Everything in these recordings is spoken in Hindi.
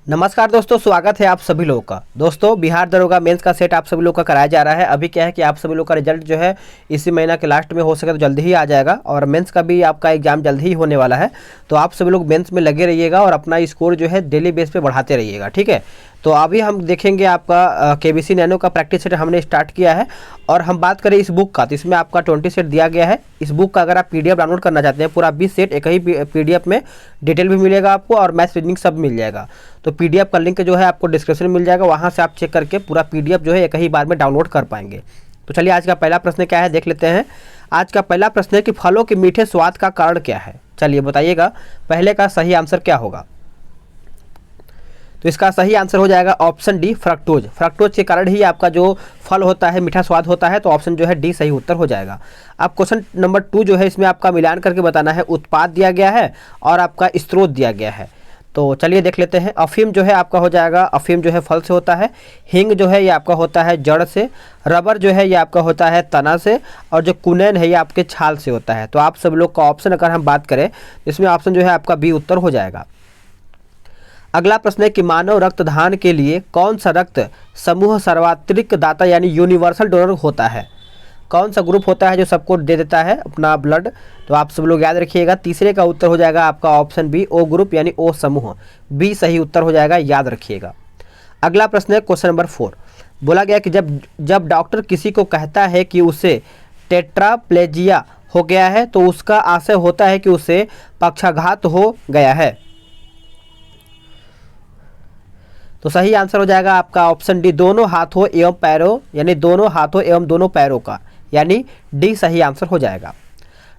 नमस्कार दोस्तों, स्वागत है आप सभी लोगों का। दोस्तों, बिहार दरोगा मेंस का सेट आप सभी लोग का कराया जा रहा है। अभी क्या है कि आप सभी लोग का रिजल्ट जो है इसी महीना के लास्ट में हो सके तो जल्दी ही आ जाएगा और मेंस का भी आपका एग्जाम जल्दी ही होने वाला है। तो आप सभी लोग मेंस में लगे रहिएगा और अपना स्कोर जो है डेली बेस पे बढ़ाते रहिएगा, ठीक है। तो अभी हम देखेंगे आपका केबीसी नैनो का प्रैक्टिस सेट हमने स्टार्ट किया है। और हम बात करें इस बुक का, तो इसमें आपका 20 सेट दिया गया है। इस बुक का अगर आप पीडीएफ डाउनलोड करना चाहते हैं, पूरा 20 सेट एक ही पीडीएफ में डिटेल भी मिलेगा आपको और मैथ्स रीजनिंग सब मिल जाएगा। तो पीडीएफ का लिंक जो है आपको डिस्क्रिप्शन में मिल जाएगा, वहाँ से आप चेक करके पूरा पीडीएफ जो है एक ही बार में डाउनलोड कर पाएंगे। तो चलिए आज का पहला प्रश्न क्या है देख लेते हैं। आज का पहला प्रश्न है कि फलों के मीठे स्वाद का कारण क्या है। चलिए बताइएगा पहले का सही आंसर क्या होगा। तो इसका सही आंसर हो जाएगा ऑप्शन डी, फ्रक्टोज। फ्रक्टोज के कारण ही आपका जो फल होता है मीठा स्वाद होता है। तो ऑप्शन जो है डी सही उत्तर हो जाएगा। अब क्वेश्चन नंबर 2 जो है इसमें आपका मिलान करके बताना है। उत्पाद दिया गया है और आपका स्रोत दिया गया है। तो चलिए देख लेते हैं। अफीम जो है आपका हो जाएगा, अफीम जो है फल से होता है। हिंग जो है ये आपका होता है जड़ से। रबर जो है ये आपका होता है तना से। और जो कुनैन है ये आपके छाल से होता है। तो आप सब लोग का ऑप्शन अगर हम बात करें इसमें ऑप्शन जो है आपका बी उत्तर हो जाएगा। अगला प्रश्न है कि मानव रक्तदान के लिए कौन सा रक्त समूह सर्वात्रिक दाता यानी यूनिवर्सल डोनर होता है। कौन सा ग्रुप होता है जो सबको दे देता है अपना ब्लड। तो आप सब लोग याद रखिएगा। तीसरे का उत्तर हो जाएगा आपका ऑप्शन बी, ओ ग्रुप यानी ओ समूह। बी सही उत्तर हो जाएगा, याद रखिएगा। अगला प्रश्न है क्वेश्चन नंबर 4। बोला गया कि जब डॉक्टर किसी को कहता है कि उसे टेट्राप्लेजिया हो गया है तो उसका आशय होता है कि उसे पक्षाघात हो गया है। तो सही आंसर हो जाएगा आपका ऑप्शन डी, दोनों हाथों एवं पैरों यानी दोनों हाथों एवं दोनों पैरों का, यानी डी सही आंसर हो जाएगा।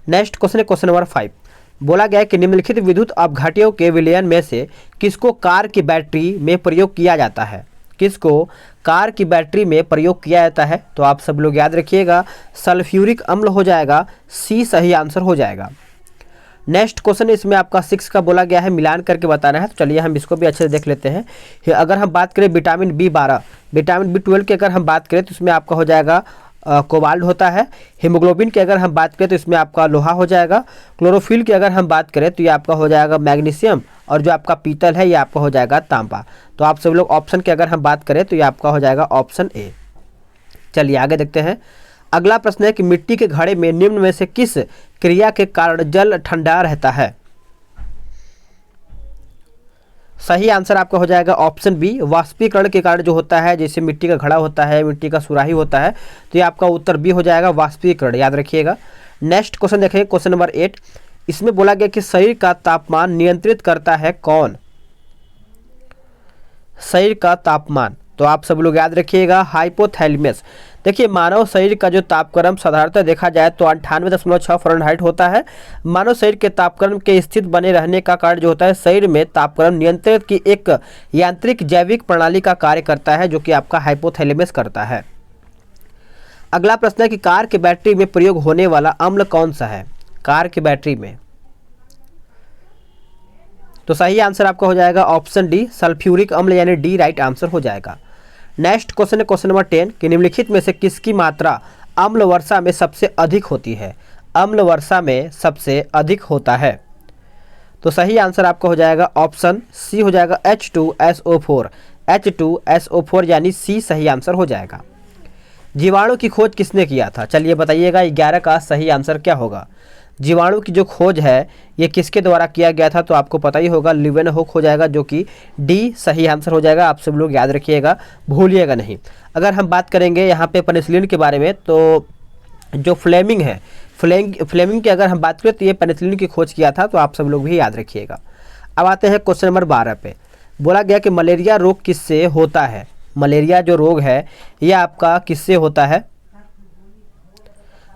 नेक्स्ट क्वेश्चन है क्वेश्चन नंबर 5। बोला गया है कि निम्नलिखित विद्युत अपघट्यों के विलयन में से किसको कार की बैटरी में प्रयोग किया जाता है। किसको कार की बैटरी में प्रयोग किया जाता है। तो आप सब लोग याद रखिएगा, सल्फ्यूरिक अम्ल हो जाएगा, सी सही आंसर हो जाएगा। नेक्स्ट क्वेश्चन इसमें आपका 6 का बोला गया है, मिलान करके बताना है। तो चलिए हम इसको भी अच्छे से देख लेते हैं। अगर हम बात करें विटामिन B12, विटामिन B12 की अगर हम बात करें तो इसमें आपका हो जाएगा कोबाल्ट होता है। हीमोग्लोबिन की अगर हम बात करें तो इसमें आपका लोहा हो जाएगा। क्लोरोफिल की अगर हम बात करें तो ये आपका हो जाएगा मैग्नीशियम। और जो आपका पीतल है ये आपका हो जाएगा तांबा। तो आप सब लोग ऑप्शन की अगर हम बात करें तो ये आपका हो जाएगा ऑप्शन ए। चलिए आगे देखते हैं। अगला प्रश्न है कि मिट्टी के घड़े में निम्न में से किस क्रिया के कारण जल ठंडा रहता है। सही आंसर आपका हो जाएगा ऑप्शन बी, वाष्पीकरण के कारण जो होता है, जैसे मिट्टी का घड़ा होता है, मिट्टी का सुराही होता है। तो ये आपका उत्तर बी हो जाएगा, वाष्पीकरण, याद रखिएगा। नेक्स्ट क्वेश्चन देखेंगे क्वेश्चन नंबर 8। इसमें बोला गया कि शरीर का तापमान नियंत्रित करता है कौन। शरीर का तापमान, तो आप सब लोग याद रखिएगा, हाइपोथैलेमस। देखिए मानव शरीर का जो तापक्रम साधारणतः देखा जाए तो 98.6 फ़ारेनहाइट होता है। मानव शरीर के तापक्रम के स्थित बने रहने का कारण जो होता है, शरीर में तापक्रम नियंत्रित की एक यांत्रिक जैविक प्रणाली का कार्य करता है जो कि आपका हाइपोथैलेमस करता है। अगला प्रश्न है कि कार की बैटरी में प्रयोग होने वाला अम्ल कौन सा है। कार की बैटरी में, तो सही आंसर आपका हो जाएगा ऑप्शन डी, सल्फ्यूरिक अम्ल, यानी डी राइट आंसर हो जाएगा। नेक्स्ट क्वेश्चन है क्वेश्चन नंबर 10 कि निम्नलिखित में से किसकी मात्रा अम्ल वर्षा में सबसे अधिक होती है। अम्ल वर्षा में सबसे अधिक होता है। तो सही आंसर आपका हो जाएगा ऑप्शन सी हो जाएगा, H2SO4। H2SO4 यानी सी सही आंसर हो जाएगा। जीवाणु की खोज किसने किया था। चलिए बताइएगा 11 का सही आंसर क्या होगा। जीवाणु की जो खोज है ये किसके द्वारा किया गया था। तो आपको पता ही होगा, लिवेनहोक हो जाएगा, जो कि डी सही आंसर हो जाएगा। आप सब लोग याद रखिएगा, भूलिएगा नहीं। अगर हम बात करेंगे यहाँ पे पेनिसिलिन के बारे में, तो जो फ्लेमिंग है, फ्लेमिंग की अगर हम बात करें तो ये पेनिसिलिन की खोज किया था। तो आप सब लोग भी याद रखिएगा। अब आते हैं क्वेश्चन नंबर 12 पे। बोला गया कि मलेरिया रोग किससे होता है। मलेरिया जो रोग है यह आपका किससे होता है।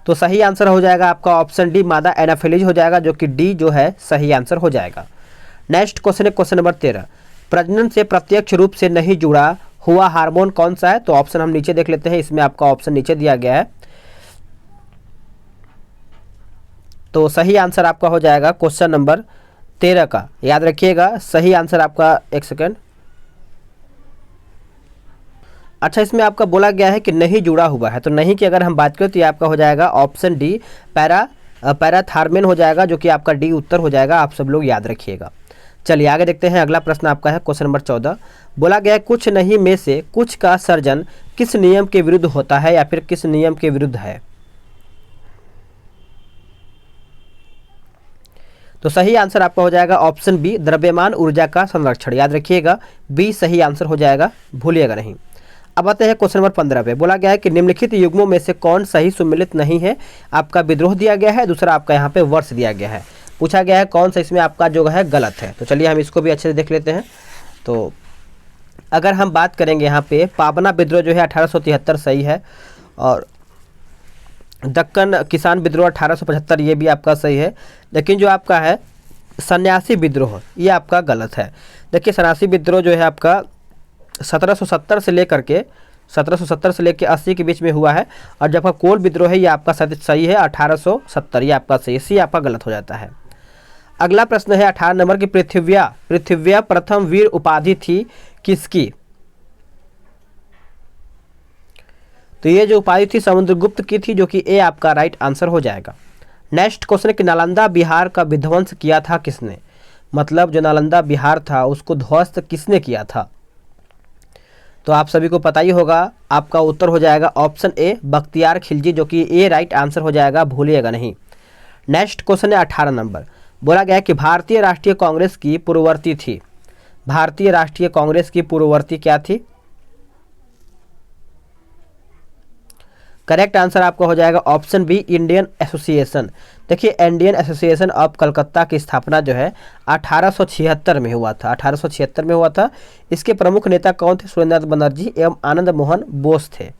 तो सही आंसर हो जाएगा आपका ऑप्शन डी, मादा एनाफिलीज हो जाएगा, जो कि डी जो है सही आंसर हो जाएगा। नेक्स्ट क्वेश्चन है क्वेश्चन नंबर 13। प्रजनन से प्रत्यक्ष रूप से नहीं जुड़ा हुआ हार्मोन कौन सा है। तो ऑप्शन हम नीचे देख लेते हैं। इसमें आपका ऑप्शन नीचे दिया गया है। तो सही आंसर आपका हो जाएगा क्वेश्चन नंबर 13 का, याद रखिएगा। सही आंसर आपका, एक सेकेंड, अच्छा इसमें आपका बोला गया है कि नहीं जुड़ा हुआ है। तो नहीं की अगर हम बात करें तो ये आपका हो जाएगा ऑप्शन डी, पैराथार्मेन हो जाएगा, जो कि आपका डी उत्तर हो जाएगा। आप सब लोग याद रखिएगा। चलिए आगे देखते हैं। अगला प्रश्न आपका है क्वेश्चन नंबर 14। बोला गया है कुछ नहीं में से कुछ का सर्जन किस नियम के विरुद्ध होता है या फिर किस नियम के विरुद्ध है। तो सही आंसर आपका हो जाएगा ऑप्शन बी, द्रव्यमान ऊर्जा का संरक्षण। याद रखिएगा, बी सही आंसर हो जाएगा, भूलिएगा नहीं। अब आते हैं क्वेश्चन नंबर 15 पे। बोला गया है कि निम्नलिखित युग्मों में से कौन सही सुमेलित नहीं है। आपका विद्रोह दिया गया है, दूसरा आपका यहाँ पे वर्ष दिया गया है। पूछा गया है कौन सा इसमें आपका जो है गलत है। तो चलिए हम इसको भी अच्छे से देख लेते हैं। तो अगर हम बात करेंगे यहाँ पे पाबना विद्रोह जो है 1873 सही है, और दक्कन किसान विद्रोह 1875 ये भी आपका सही है। लेकिन जो आपका है सन्यासी विद्रोह ये आपका गलत है। देखिए सन्यासी विद्रोह जो है आपका 1770 से लेकर के 80 के बीच में हुआ है, और जब आपका कोल विद्रोह है ये आपका सही है 1870, ये आपका सही, सी आपका गलत हो जाता है। अगला प्रश्न है 18 नंबर की, पृथिव्या प्रथम वीर उपाधि थी किसकी। तो ये जो उपाधि थी समुद्रगुप्त की थी, जो कि ए आपका राइट आंसर हो जाएगा। नेक्स्ट क्वेश्चन है कि नालंदा बिहार का विध्वंस किया था किसने। मतलब जो नालंदा बिहार था उसको ध्वस्त किसने किया था। तो आप सभी को पता ही होगा, आपका उत्तर हो जाएगा ऑप्शन ए, बख्तियार खिलजी, जो कि ए राइट आंसर हो जाएगा, भूलिएगा नहीं। नेक्स्ट क्वेश्चन है 18 नंबर। बोला गया कि भारतीय राष्ट्रीय कांग्रेस की पूर्ववर्ती थी। भारतीय राष्ट्रीय कांग्रेस की पूर्ववर्ती क्या थी। करेक्ट आंसर आपका हो जाएगा ऑप्शन बी, इंडियन एसोसिएशन। देखिए इंडियन एसोसिएशन ऑफ कलकत्ता की स्थापना जो है 1876 में हुआ था, 1876 में हुआ था। इसके प्रमुख नेता कौन थे, सुरेंद्रनाथ बनर्जी एवं आनंद मोहन बोस थे।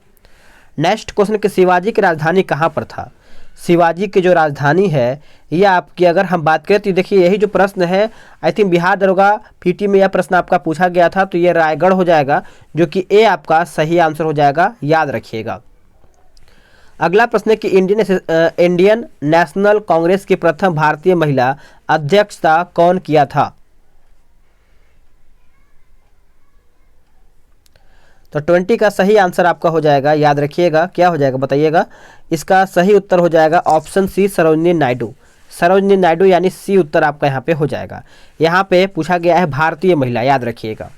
नेक्स्ट क्वेश्चन कि शिवाजी की राजधानी कहाँ पर था। शिवाजी की जो राजधानी है ये आपकी अगर हम बात करें तो देखिए यही जो प्रश्न है, आई थिंक बिहार दरोगा पीटी में यह प्रश्न आपका पूछा गया था, तो ये रायगढ़ हो जाएगा, जो कि ए आपका सही आंसर हो जाएगा, याद रखिएगा। अगला प्रश्न है कि इंडियन नेशनल कांग्रेस की प्रथम भारतीय महिला अध्यक्षता कौन किया था। तो 20 का सही आंसर आपका हो जाएगा, याद रखिएगा, क्या हो जाएगा बताइएगा। इसका सही उत्तर हो जाएगा ऑप्शन सी, सरोजिनी नायडू। सरोजिनी नायडू यानी सी उत्तर आपका यहाँ पे हो जाएगा। यहाँ पे पूछा गया है भारतीय महिला, याद रखिएगा।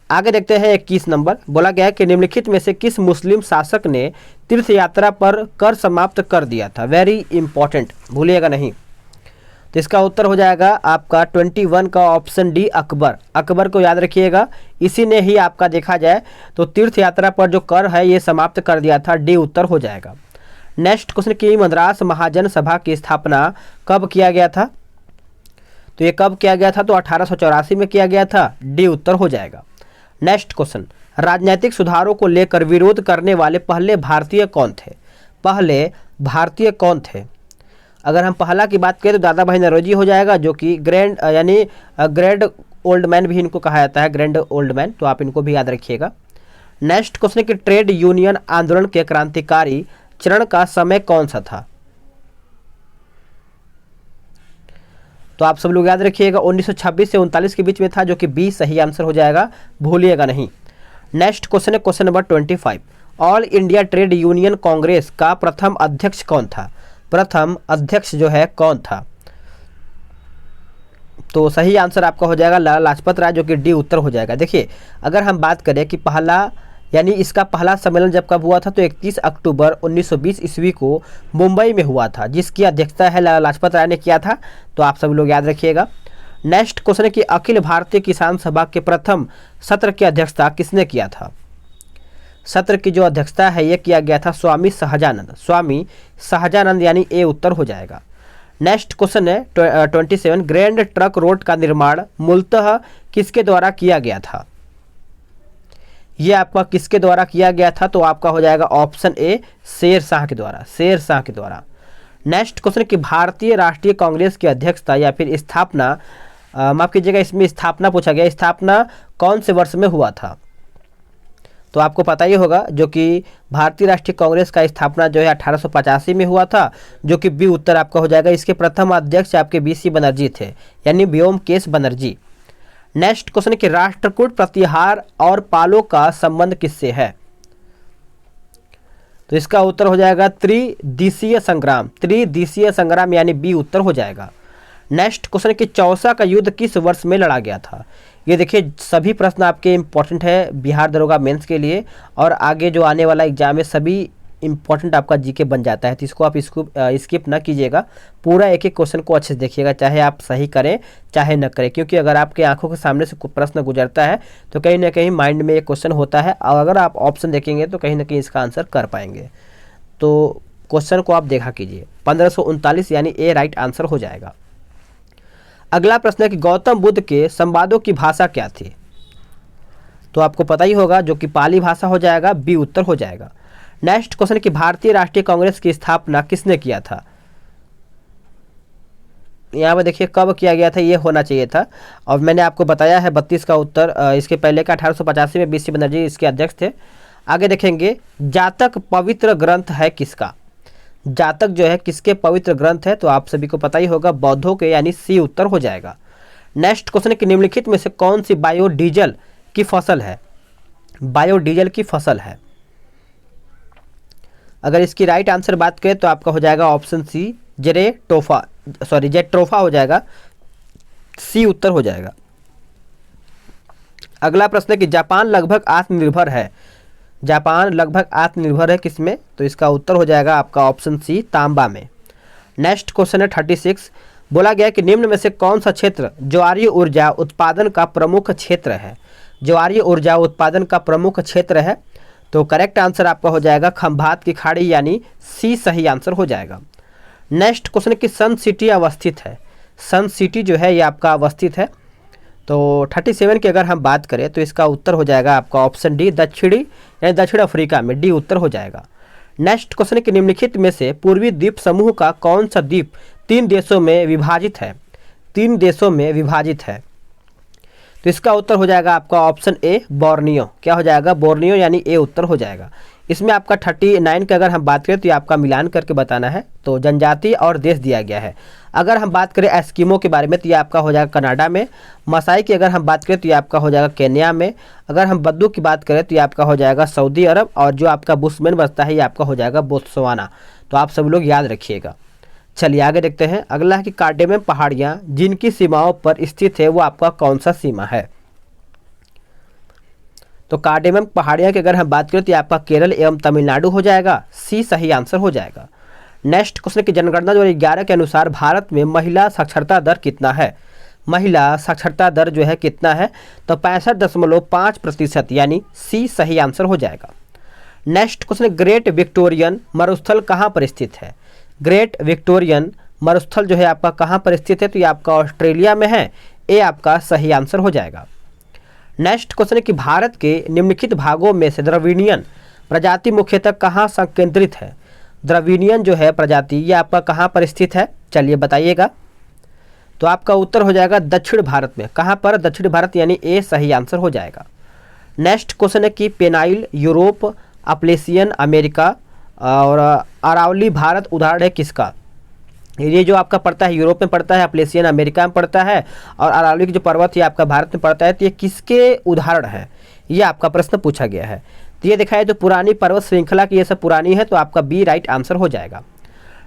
आगे देखते हैं 21 नंबर। बोला गया है कि निम्नलिखित में से किस मुस्लिम शासक ने तीर्थ यात्रा पर कर समाप्त कर दिया था। वेरी इंपॉर्टेंट, भूलिएगा नहीं। तो इसका उत्तर हो जाएगा आपका 21 का ऑप्शन डी, अकबर। अकबर को याद रखिएगा, इसी ने ही आपका देखा जाए तो तीर्थ यात्रा पर जो कर है ये समाप्त कर दिया था, डी उत्तर हो जाएगा। नेक्स्ट क्वेश्चन की मद्रास महाजन सभा की स्थापना कब किया गया था। तो ये कब किया गया था, तो 1884 में किया गया था, डी उत्तर हो जाएगा। नेक्स्ट क्वेश्चन, राजनीतिक सुधारों को लेकर विरोध करने वाले पहले भारतीय कौन थे। पहले भारतीय कौन थे। अगर हम पहला की बात करें तो दादा भाई नौरोजी हो जाएगा, जो कि ग्रैंड ओल्ड मैन भी इनको कहा जाता है, ग्रैंड ओल्ड मैन, तो आप इनको भी याद रखिएगा। नेक्स्ट क्वेश्चन कि ट्रेड यूनियन आंदोलन के क्रांतिकारी चरण का समय कौन सा था। तो आप सब लोग याद रखिएगा 1926 से 39 के बीच में था, जो कि बी सही आंसर हो जाएगा, भूलिएगा नहीं। नेक्स्ट क्वेश्चन है question number 25। All India trade union Congress का प्रथम अध्यक्ष कौन था। प्रथम अध्यक्ष जो है कौन था। तो सही आंसर आपका हो जाएगा लाला लाजपत राय, जो कि डी उत्तर हो जाएगा। देखिए अगर हम बात करें कि पहला यानी इसका पहला सम्मेलन जब कब हुआ था, तो 31 अक्टूबर 1920 ईस्वी को मुंबई में हुआ था, जिसकी अध्यक्षता है लाला लाजपत राय ने किया था। तो आप सभी लोग याद रखिएगा। नेक्स्ट क्वेश्चन है कि अखिल भारतीय किसान सभा के प्रथम सत्र की अध्यक्षता किसने किया था। सत्र की जो अध्यक्षता है ये किया गया था स्वामी सहजानंद। स्वामी सहजानंद यानी ए उत्तर हो जाएगा। नेक्स्ट क्वेश्चन है 27। ग्रैंड ट्रक रोड का निर्माण मूलतः किसके द्वारा किया गया था। ये आपका किसके द्वारा किया गया था, तो आपका हो जाएगा ऑप्शन ए, शेर शाह के द्वारा। शेर शाह के द्वारा। नेक्स्ट क्वेश्चन कि भारतीय राष्ट्रीय कांग्रेस की अध्यक्षता या फिर स्थापना, माफ कीजिएगा इसमें स्थापना पूछा गया, स्थापना कौन से वर्ष में हुआ था। तो आपको पता ही होगा, जो कि भारतीय राष्ट्रीय कांग्रेस का स्थापना जो है 1885 में हुआ था, जो कि बी उत्तर आपका हो जाएगा। इसके प्रथम अध्यक्ष आपके बीसी बनर्जी थे, यानी व्योमकेश बनर्जी। नेक्स्ट क्वेश्चन कि राष्ट्रकूट प्रतिहार और पालों का संबंध किससे है। तो इसका उत्तर हो जाएगा त्रिदिशीय संग्राम। त्रिदिशीय संग्राम यानी बी उत्तर हो जाएगा। नेक्स्ट क्वेश्चन कि चौसा का युद्ध किस वर्ष में लड़ा गया था। ये देखिए सभी प्रश्न आपके इंपॉर्टेंट है बिहार दरोगा मेंस के लिए, और आगे जो आने वाला एग्जाम है सभी इंपॉर्टेंट आपका जीके बन जाता है, तो इसको आप स्किप ना कीजिएगा, पूरा एक एक क्वेश्चन को अच्छे से देखिएगा, चाहे आप सही करें चाहे न करें, क्योंकि अगर आपके आंखों के सामने से कोई प्रश्न गुजरता है तो कहीं ना कहीं माइंड में एक क्वेश्चन होता है, और अगर आप ऑप्शन देखेंगे तो कहीं ना कहीं इसका आंसर कर पाएंगे। तो क्वेश्चन को आप देखा कीजिए, 1539 यानी ए राइट आंसर हो जाएगा। अगला प्रश्न है कि गौतम बुद्ध के संवादों की भाषा क्या थी। तो आपको पता ही होगा, जो कि पाली भाषा हो जाएगा, बी उत्तर हो जाएगा। नेक्स्ट क्वेश्चन कि भारतीय राष्ट्रीय कांग्रेस की स्थापना किसने किया था। यहाँ पे देखिए कब किया गया था, ये होना चाहिए था, और मैंने आपको बताया है 32 का उत्तर। इसके पहले का 1885 में बीसी बनर्जी इसके अध्यक्ष थे। आगे देखेंगे जातक पवित्र ग्रंथ है किसका। जातक जो है किसके पवित्र ग्रंथ है, तो आप सभी को पता ही होगा, बौद्धों के, यानी सी उत्तर हो जाएगा। नेक्स्ट क्वेश्चन कि निम्नलिखित में से कौन सी बायोडीजल की फसल है। बायोडीजल की फसल है, अगर इसकी राइट आंसर बात करें तो आपका हो जाएगा ऑप्शन सी जेट्रोफा हो जाएगा, सी उत्तर हो जाएगा। अगला प्रश्न है कि जापान लगभग आत्मनिर्भर है। जापान लगभग आत्मनिर्भर है किसमें, तो इसका उत्तर हो जाएगा आपका ऑप्शन सी तांबा में। नेक्स्ट क्वेश्चन है 36, बोला गया कि निम्न में से कौन सा क्षेत्र ज्वारीय ऊर्जा उत्पादन का प्रमुख क्षेत्र है। ज्वारीय ऊर्जा उत्पादन का प्रमुख क्षेत्र है, तो करेक्ट आंसर आपका हो जाएगा खंभात की खाड़ी, यानी सी सही आंसर हो जाएगा। नेक्स्ट क्वेश्चन कि सन सिटी अवस्थित है। सन सिटी जो है ये आपका अवस्थित है, तो 37 की अगर हम बात करें तो इसका उत्तर हो जाएगा आपका ऑप्शन डी दक्षिण अफ्रीका में, डी उत्तर हो जाएगा। नेक्स्ट क्वेश्चन कि निम्नलिखित में से पूर्वी द्वीप समूह का कौन सा द्वीप 3 देशों में विभाजित है। 3 देशों में विभाजित है, तो इसका उत्तर हो जाएगा आपका ऑप्शन ए बोर्नियो। क्या हो जाएगा, बोर्नियो, यानी ए उत्तर हो जाएगा। इसमें आपका 39 की अगर हम बात करें तो ये आपका मिलान करके बताना है, तो जनजाति और देश दिया गया है। अगर हम बात करें एस्किमो के बारे में तो ये आपका हो जाएगा कनाडा में। मसाई की अगर हम बात करें तो ये आपका हो जाएगा केन्या में। अगर हम बद्दू की बात करें तो ये आपका हो जाएगा सऊदी अरब, और जो आपका बुशमैन बचता है ये आपका हो जाएगा बोत्सवाना। तो आप सब लोग याद रखिएगा। चलिए आगे देखते हैं। अगला है कि कार्डेमम पहाड़ियाँ जिनकी सीमाओं पर स्थित है वो आपका कौन सा सीमा है। तो कार्डेमम पहाड़ियाँ की अगर हम बात करें तो ये आपका केरल एवं तमिलनाडु हो जाएगा, सी सही आंसर हो जाएगा। नेक्स्ट क्वेश्चन की जनगणना 2011 के अनुसार भारत में महिला साक्षरता दर कितना है। महिला साक्षरता दर जो है कितना है, तो 65.5%, यानी सी सही आंसर हो जाएगा। नेक्स्ट क्वेश्चन ग्रेट विक्टोरियन मरुस्थल कहाँ पर स्थित है। ग्रेट विक्टोरियन मरुस्थल जो है आपका कहाँ पर स्थित है, तो ये आपका ऑस्ट्रेलिया में है, ए आपका सही आंसर हो जाएगा। नेक्स्ट क्वेश्चन है कि भारत के निम्नलिखित भागों में से द्रविडियन प्रजाति मुख्यतः कहाँ संकेंद्रित है। द्रविडियन जो है प्रजाति ये आपका कहाँ पर स्थित है, चलिए बताइएगा। तो आपका उत्तर हो जाएगा दक्षिण भारत में। कहाँ पर, दक्षिण भारत, यानी ए सही आंसर हो जाएगा। नेक्स्ट क्वेश्चन है कि पेनाइल यूरोप, अपलेशियन अमेरिका और अरावली भारत उदाहरण है किसका। ये जो आपका पड़ता है यूरोप में पड़ता है, अपलेशियन अमेरिका में पड़ता है, और अरावली की जो पर्वत ये आपका भारत में पड़ता है, तो ये किसके उदाहरण है, ये आपका प्रश्न पूछा गया है। तो ये दिखाए तो पुरानी पर्वत श्रृंखला की ये सब पुरानी है, तो आपका बी राइट आंसर हो जाएगा।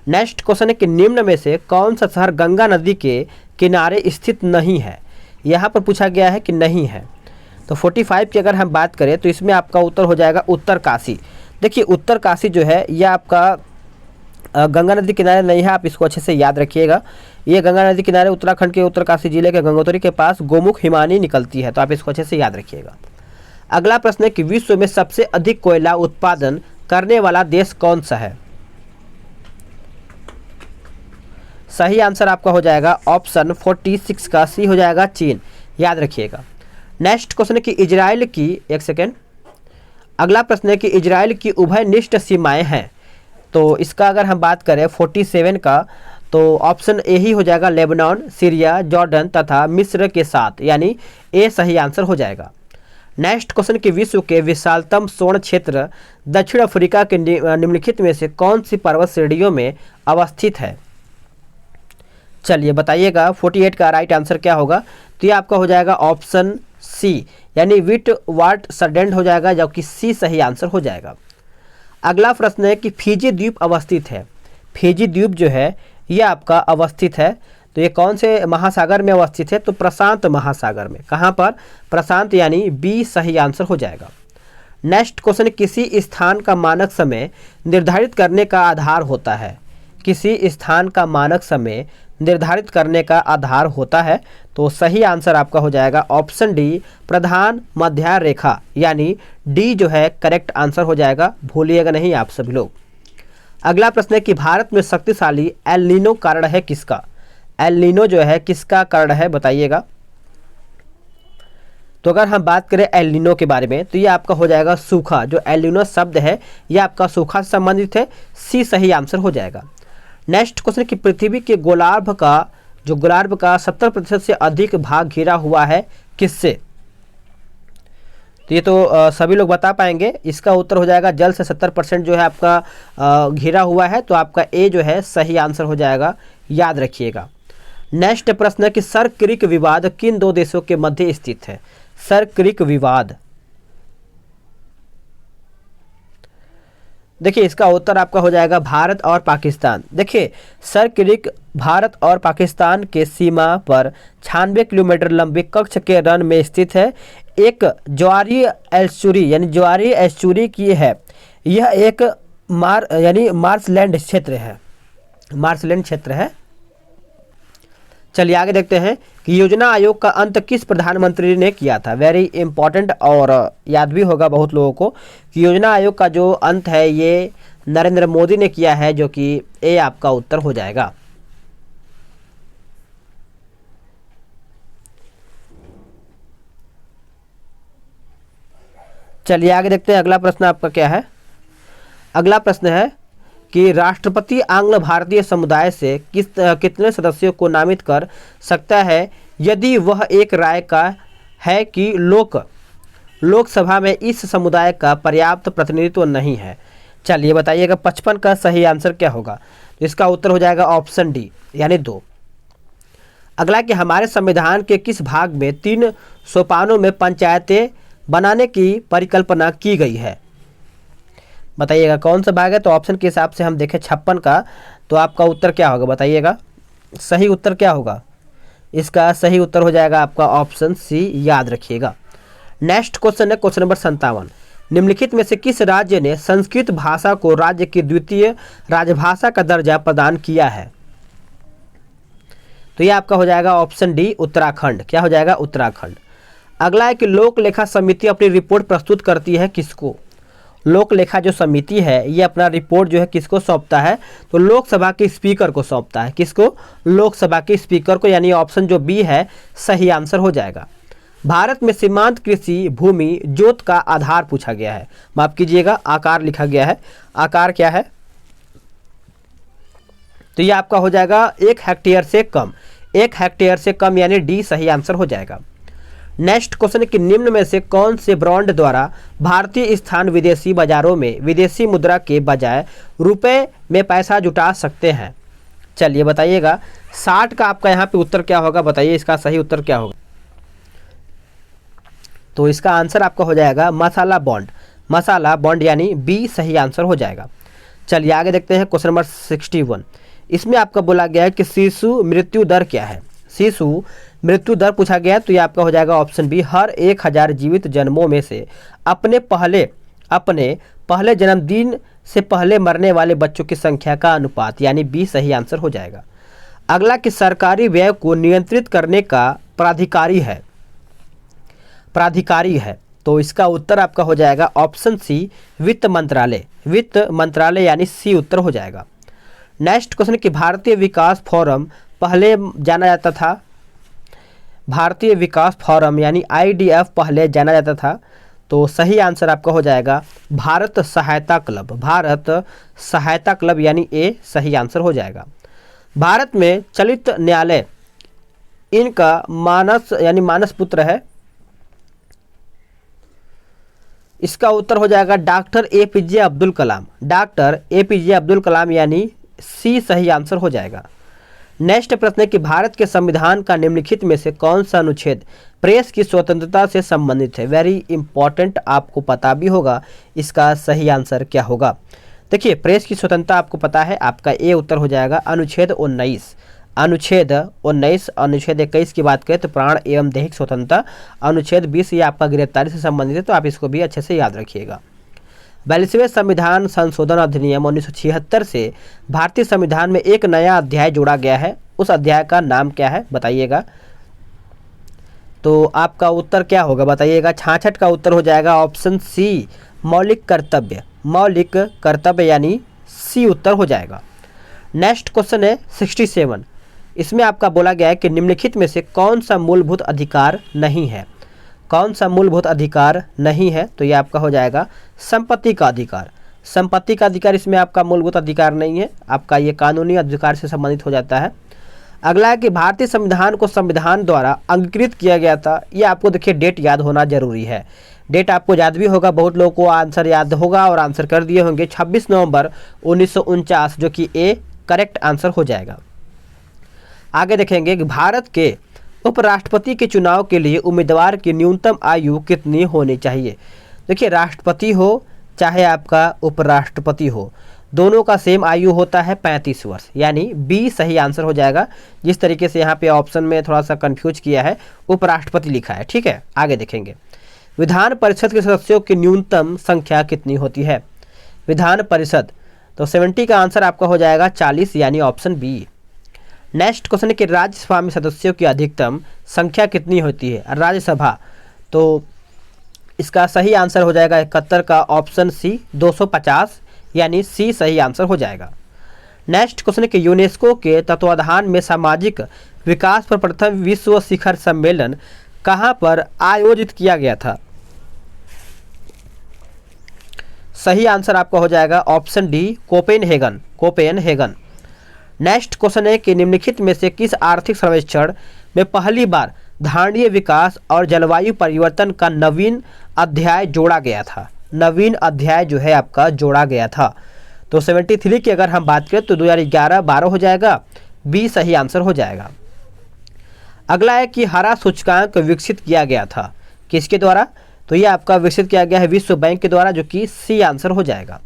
नेक्स्ट क्वेश्चन है कि निम्न में से कौन सा शहर गंगा नदी के किनारे स्थित नहीं है। यहाँ पर पूछा गया है कि नहीं है। तो 45 की अगर हम बात करें तो इसमें आपका उत्तर हो जाएगा उत्तर काशी। देखिए उत्तर काशी जो है यह आपका गंगा नदी किनारे नहीं है, आप इसको अच्छे से याद रखिएगा। ये गंगा नदी किनारे उत्तराखंड के उत्तरकाशी जिले के गंगोत्री के पास गोमुख हिमानी निकलती है, तो आप इसको अच्छे से याद रखिएगा। अगला प्रश्न है कि विश्व में सबसे अधिक कोयला उत्पादन करने वाला देश कौन सा है। सही आंसर आपका हो जाएगा ऑप्शन 46 का सी हो जाएगा चीन, याद रखिएगा। नेक्स्ट क्वेश्चन है कि इजराइल की, एक सेकेंड, अगला प्रश्न है कि इजराइल की उभयनिष्ठ सीमाएं हैं। तो इसका अगर हम बात करें 47 का, तो ऑप्शन ए ही हो जाएगा लेबनान, सीरिया, जॉर्डन तथा मिस्र के साथ, यानी ए सही आंसर हो जाएगा। नेक्स्ट क्वेश्चन कि विश्व के विशालतम स्वर्ण क्षेत्र दक्षिण अफ्रीका के निम्नलिखित में से कौन सी पर्वत श्रेणियों में अवस्थित है। चलिए बताइएगा 48 का राइट आंसर क्या होगा। तो ये आपका हो जाएगा ऑप्शन सी, यानी विट वाट सडेंड हो जाएगा, जबकि सी सही आंसर हो जाएगा। अगला प्रश्न है कि फिजी द्वीप अवस्थित है। फिजी द्वीप जो है ये आपका अवस्थित है तो ये कौन से महासागर में अवस्थित है? तो प्रशांत महासागर में। कहाँ पर? प्रशांत, यानी बी सही आंसर हो जाएगा। नेक्स्ट क्वेश्चन, किसी स्थान का मानक समय निर्धारित करने का आधार होता है। किसी स्थान का मानक समय निर्धारित करने का आधार होता है, तो सही आंसर आपका हो जाएगा ऑप्शन डी, प्रधान मध्य रेखा, यानी डी जो है करेक्ट आंसर हो जाएगा, भूलिएगा नहीं आप सभी लोग। अगला प्रश्न है कि भारत में शक्तिशाली एल नीनो कारण है किसका? एल नीनो जो है किसका कारण है बताइएगा। तो अगर हम बात करें एल नीनो के बारे में, तो ये आपका हो जाएगा सूखा। जो एल नीनो शब्द है ये आपका सूखा से संबंधित है, सी सही आंसर हो जाएगा। नेक्स्ट क्वेश्चन कि पृथ्वी के गोलार्ध का 70% से अधिक भाग घिरा हुआ है किससे? तो ये तो सभी लोग बता पाएंगे। इसका उत्तर हो जाएगा जल से 70% जो है आपका घिरा हुआ है, तो आपका ए जो है सही आंसर हो जाएगा, याद रखिएगा। नेक्स्ट प्रश्न है कि सर क्रिक विवाद किन दो देशों के मध्य स्थित है? सर क्रिक विवाद, देखिए इसका उत्तर आपका हो जाएगा भारत और पाकिस्तान। देखिए सर क्रिक भारत और पाकिस्तान के सीमा पर 96 किलोमीटर लंबी कच्छ के रण में स्थित है। एक ज्वारीय एस्चुरी यानी ज्वारीय एस्चुरी की है। यह एक मार्शलैंड क्षेत्र है। चलिए आगे देखते हैं कि योजना आयोग का अंत किस प्रधानमंत्री ने किया था? वेरी इंपॉर्टेंट, और याद भी होगा बहुत लोगों को कि योजना आयोग का जो अंत है ये नरेंद्र मोदी ने किया है, जो कि ए आपका उत्तर हो जाएगा। चलिए आगे देखते हैं अगला प्रश्न आपका क्या है। अगला प्रश्न है कि राष्ट्रपति आंग्ल भारतीय समुदाय से कितने सदस्यों को नामित कर सकता है यदि वह एक राय का है कि लोकसभा में इस समुदाय का पर्याप्त प्रतिनिधित्व नहीं है? चलिए बताइएगा 55 का सही आंसर क्या होगा? इसका उत्तर हो जाएगा ऑप्शन डी, यानी 2। अगला कि हमारे संविधान के किस भाग में 3 सोपानों में पंचायतें बनाने की परिकल्पना की गई है? बताइएगा कौन सा भाग है? तो ऑप्शन के हिसाब से हम देखें 56 का, तो आपका उत्तर क्या होगा बताइएगा। सही उत्तर क्या होगा? इसका सही उत्तर हो जाएगा आपका ऑप्शन सी, याद रखिएगा। नेक्स्ट क्वेश्चन है क्वेश्चन नंबर 57। निम्नलिखित में से किस राज्य ने संस्कृत भाषा को राज्य की द्वितीय राजभाषा का दर्जा प्रदान किया है? तो ये आपका हो जाएगा ऑप्शन डी, उत्तराखंड। क्या हो जाएगा? उत्तराखंड। अगला है कि लोक लेखा समिति अपनी रिपोर्ट प्रस्तुत करती है किसको? लोक लेखा जो समिति है ये अपना रिपोर्ट जो है किसको सौंपता है? तो लोकसभा के स्पीकर को सौंपता है। किसको? लोकसभा के स्पीकर को, यानी ऑप्शन जो बी है सही आंसर हो जाएगा। भारत में सीमांत कृषि भूमि जोत का आधार पूछा गया है, माफ कीजिएगा आकार लिखा गया है। आकार क्या है? तो ये आपका हो जाएगा 1 हेक्टेयर से कम। 1 हेक्टेयर से कम यानी डी सही आंसर हो जाएगा। नेक्स्ट क्वेश्चन कि निम्न में से कौन से ब्रांड द्वारा भारतीय स्थान विदेशी बाजारों में विदेशी मुद्रा के बजाय रुपए में पैसा जुटा सकते हैं? चलिए बताइएगा 60 का आपका यहाँ पे उत्तर क्या होगा? बताइए इसका सही उत्तर क्या होगा? तो इसका आंसर आपका हो जाएगा मसाला बॉन्ड। मसाला बॉन्ड यानी बी सही आंसर हो जाएगा। चलिए आगे देखते हैं क्वेश्चन नंबर 61। इसमें आपका बोला गया है कि शिशु मृत्यु दर क्या है? शिशु मृत्यु दर पूछा गया है, तो ये आपका हो जाएगा ऑप्शन बी, हर 1000 जीवित जन्मों में से अपने पहले जन्मदिन से पहले मरने वाले बच्चों की संख्या का अनुपात, यानी बी सही आंसर हो जाएगा। अगला कि सरकारी व्यय को नियंत्रित करने का प्राधिकारी है, तो इसका उत्तर आपका हो जाएगा ऑप्शन सी, वित्त मंत्रालय। वित्त मंत्रालय यानी सी उत्तर हो जाएगा। नेक्स्ट क्वेश्चन कि भारतीय विकास फोरम पहले जाना जाता था, भारतीय विकास फोरम यानी IDF पहले जाना जाता था, तो सही आंसर आपका हो जाएगा भारत सहायता क्लब। भारत सहायता क्लब यानी ए सही आंसर हो जाएगा। भारत में चलित न्यायालय इनका मानस यानी मानस पुत्र है, इसका उत्तर हो जाएगा doctor APJ Abdul Kalam. Doctor APJ Abdul Kalam यानी सी सही आंसर हो जाएगा। नेक्स्ट प्रश्न है कि भारत के संविधान का निम्नलिखित में से कौन सा अनुच्छेद प्रेस की स्वतंत्रता से संबंधित है? वेरी इंपॉर्टेंट, आपको पता भी होगा इसका सही आंसर क्या होगा। देखिए प्रेस की स्वतंत्रता आपको पता है, आपका ए उत्तर हो जाएगा अनुच्छेद 19। अनुच्छेद 19, अनुच्छेद 21 की बात करें तो प्राण एवं दैहिक स्वतंत्रता, अनुच्छेद 20 ये आपका गिरफ्तारी से संबंधित है, तो आप इसको भी अच्छे से याद रखिएगा। 42वें संविधान संशोधन अधिनियम 1976 से भारतीय संविधान में एक नया अध्याय जोड़ा गया है, उस अध्याय का नाम क्या है बताइएगा। तो आपका उत्तर क्या होगा बताइएगा। 66 का उत्तर हो जाएगा ऑप्शन सी, मौलिक कर्तव्य। मौलिक कर्तव्य यानी सी उत्तर हो जाएगा। नेक्स्ट क्वेश्चन है 67। इसमें आपका बोला गया है कि निम्नलिखित में से कौन सा मूलभूत अधिकार नहीं है। कौन सा मूलभूत अधिकार नहीं है, तो ये आपका हो जाएगा संपत्ति का अधिकार। संपत्ति का अधिकार इसमें आपका मूलभूत अधिकार नहीं है, आपका ये कानूनी अधिकार से संबंधित हो जाता है। अगला है कि भारतीय संविधान को संविधान द्वारा अंगीकृत किया गया था। ये आपको देखिए डेट याद होना जरूरी है। डेट आपको याद भी होगा, बहुत लोगों को आंसर याद होगा और आंसर कर दिए होंगे। 26 नवंबर 1949 जो कि ए करेक्ट आंसर हो जाएगा। आगे देखेंगे कि भारत के उपराष्ट्रपति के चुनाव के लिए उम्मीदवार की न्यूनतम आयु कितनी होनी चाहिए। देखिए राष्ट्रपति हो चाहे आपका उपराष्ट्रपति हो, दोनों का सेम आयु होता है 35 वर्ष, यानी बी सही आंसर हो जाएगा। जिस तरीके से यहाँ पे ऑप्शन में थोड़ा सा कंफ्यूज किया है, उपराष्ट्रपति लिखा है, ठीक है। आगे देखेंगे विधान परिषद के सदस्यों की न्यूनतम संख्या कितनी होती है। विधान परिषद तो 70 का आंसर आपका हो जाएगा 40, यानी ऑप्शन बी। नेक्स्ट क्वेश्चन है कि राज्यसभा में सदस्यों की अधिकतम संख्या कितनी होती है। राज्यसभा तो इसका सही आंसर हो जाएगा 71 का ऑप्शन सी 250, यानी सी सही आंसर हो जाएगा। नेक्स्ट क्वेश्चन है कि यूनेस्को के तत्वाधान में सामाजिक विकास पर प्रथम विश्व शिखर सम्मेलन कहाँ पर आयोजित किया गया था। सही आंसर आपका हो जाएगा option D Copenhagen. Copenhagen. Next question है कि निम्नलिखित में से किस आर्थिक सर्वेक्षण में पहली बार धारणीय विकास और जलवायु परिवर्तन का नवीन अध्याय जोड़ा गया था। नवीन अध्याय जो है आपका जोड़ा गया था। तो 73 की अगर हम बात करें तो 2011-12 हो जाएगा, बी सही आंसर हो जाएगा। अगला है कि हरा सूचकांक विकसित किया गया था किसके द्वारा, तो ये आपका विकसित किया गया है विश्व बैंक के द्वारा, जो कि सी आंसर हो जाएगा।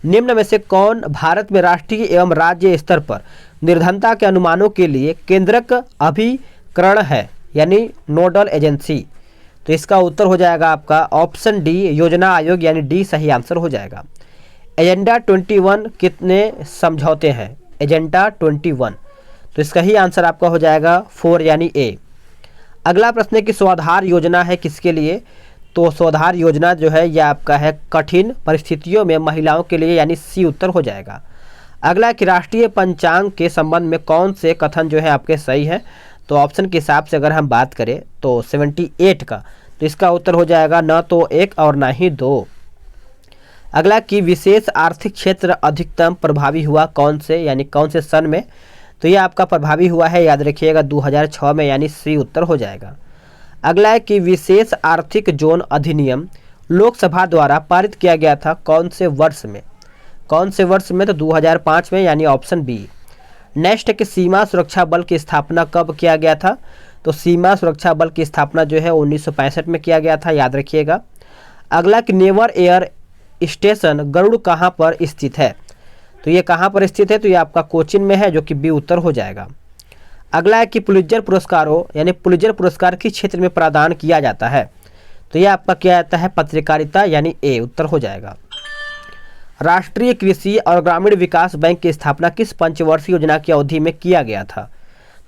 निम्न में से कौन भारत में राष्ट्रीय एवं राज्य स्तर पर निर्धनता के अनुमानों के लिए केंद्रक अभिकरण है, यानी नोडल एजेंसी। तो इसका उत्तर हो जाएगा आपका ऑप्शन डी योजना आयोग, यानी डी सही आंसर हो जाएगा। एजेंडा 21 कितने समझौते हैं। एजेंडा 21 तो इसका ही आंसर आपका हो जाएगा 4, यानी ए। अगला प्रश्न है कि स्वाधार योजना है किसके लिए, तो स्वाधार योजना जो है यह आपका है कठिन परिस्थितियों में महिलाओं के लिए, यानी सी उत्तर हो जाएगा। अगला कि राष्ट्रीय पंचांग के संबंध में कौन से कथन जो है आपके सही है, तो ऑप्शन के हिसाब से अगर हम बात करें तो 78 का, तो इसका उत्तर हो जाएगा न तो 1 और ना ही 2। अगला कि विशेष आर्थिक क्षेत्र अधिकतम प्रभावी हुआ कौन से, यानी कौन से सन में, तो ये आपका प्रभावी हुआ है, याद रखिएगा 2006 में, यानी सी उत्तर हो जाएगा। अगला है कि विशेष आर्थिक जोन अधिनियम लोकसभा द्वारा पारित किया गया था कौन से वर्ष में। कौन से वर्ष में, तो 2005 में, यानी ऑप्शन बी। नेक्स्ट है कि सीमा सुरक्षा बल की स्थापना कब किया गया था, तो सीमा सुरक्षा बल की स्थापना जो है 1965 में किया गया था, याद रखिएगा। अगला कि नेवर एयर स्टेशन गरुड़ कहाँ पर स्थित है, तो ये कहाँ पर स्थित है, तो ये आपका कोचिन में है, जो कि बी उत्तर हो जाएगा। अगला है कि पुलित्जर पुरस्कारों यानी पुलित्जर पुरस्कार किस क्षेत्र में प्रदान किया जाता है, तो ये आपका किया जाता है पत्रकारिता, यानी ए उत्तर हो जाएगा। राष्ट्रीय कृषि और ग्रामीण विकास बैंक की स्थापना किस पंचवर्षीय योजना की अवधि में किया गया था,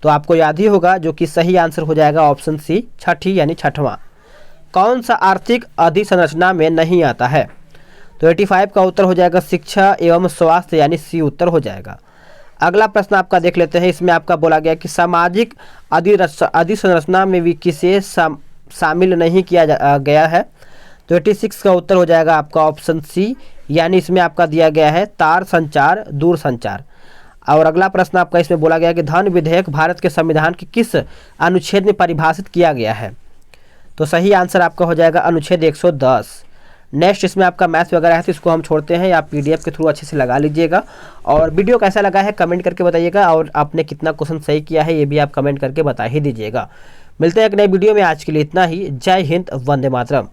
तो आपको याद ही होगा, जो कि सही आंसर हो जाएगा ऑप्शन सी 6, यानी 6वां। कौन सा आर्थिक अधिसंरचना में नहीं आता है, तो 85 का उत्तर हो जाएगा शिक्षा एवं स्वास्थ्य, यानी सी उत्तर हो जाएगा। अगला प्रश्न आपका देख लेते हैं। इसमें आपका बोला गया कि सामाजिक अधिसंरचना में भी किसे शामिल नहीं किया गया है, तो 86 का उत्तर हो जाएगा आपका ऑप्शन सी, यानी इसमें आपका दिया गया है तार संचार दूर संचार। और अगला प्रश्न आपका इसमें बोला गया कि धन विधेयक भारत के संविधान के किस अनुच्छेद में परिभाषित किया गया है, तो सही आंसर आपका हो जाएगा अनुच्छेद 110। नेक्स्ट इसमें आपका मैथ्स वगैरह है तो इसको हम छोड़ते हैं, आप पीडीएफ के थ्रू अच्छे से लगा लीजिएगा। और वीडियो कैसा लगा है कमेंट करके बताइएगा, और आपने कितना क्वेश्चन सही किया है ये भी आप कमेंट करके बता ही दीजिएगा। मिलते हैं एक नए वीडियो में, आज के लिए इतना ही। जय हिंद, वंदे मातरम।